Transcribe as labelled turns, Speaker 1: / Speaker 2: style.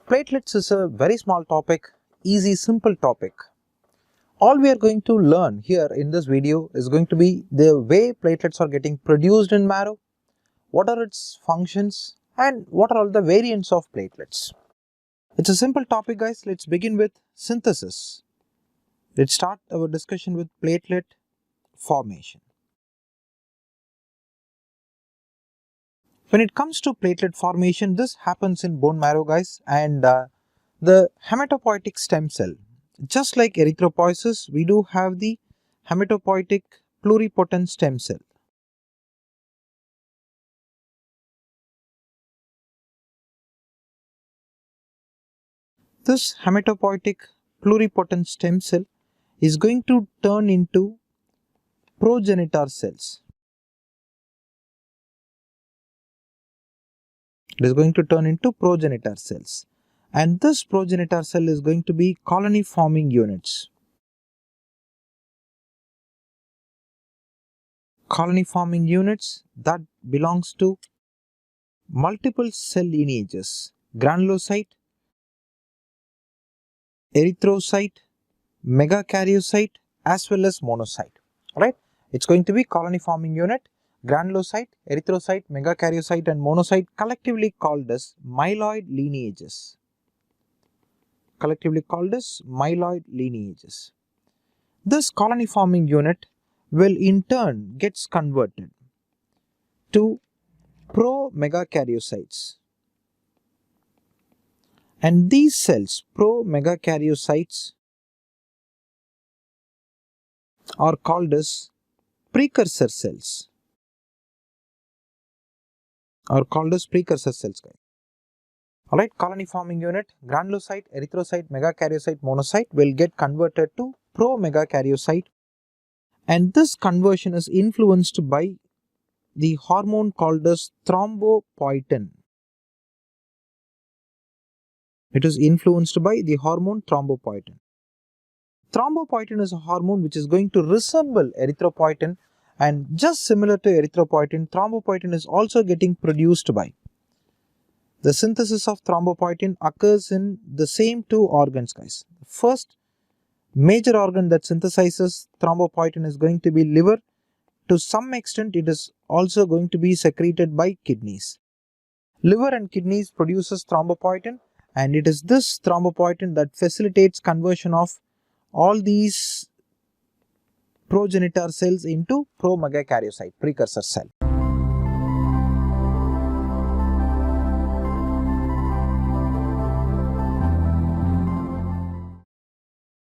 Speaker 1: Platelets is a very small topic, easy, simple topic. All we are going to learn here in this video is going to be the way platelets are getting produced in marrow, what are its functions, and what are all the variants of platelets. It's a simple topic, guys. Let's begin with synthesis. Let's start our discussion with platelet formation. When it comes to platelet formation, this happens in bone marrow, guys, and the hematopoietic stem cell. Just like erythropoiesis, we do have the hematopoietic pluripotent stem cell. This hematopoietic pluripotent stem cell is going to turn into progenitor cells. It is going to turn into progenitor cells. And this progenitor cell is going to be colony forming units. Colony forming units that belongs to multiple cell lineages: granulocyte, erythrocyte, megakaryocyte, as well as monocyte. Alright, it's going to be colony forming unit, granulocyte, erythrocyte, megakaryocyte and monocyte, collectively called as myeloid lineages. This colony forming unit will in turn gets converted to pro-megakaryocytes. And these cells, pro-megakaryocytes, are called as precursor cells. Alright, colony forming unit, granulocyte, erythrocyte, megakaryocyte, monocyte will get converted to pro-megakaryocyte, and this conversion is influenced by the hormone called as thrombopoietin. It is influenced by the hormone thrombopoietin. Thrombopoietin is a hormone which is going to resemble erythropoietin, and just similar to erythropoietin, thrombopoietin is also getting produced by. The synthesis of thrombopoietin occurs in the same two organs, guys. The first major organ that synthesizes thrombopoietin is going to be liver. To some extent, it is also going to be secreted by kidneys. Liver and kidneys produces thrombopoietin, and it is this thrombopoietin that facilitates conversion of all these progenitor cells into pro-megakaryocyte, precursor cell.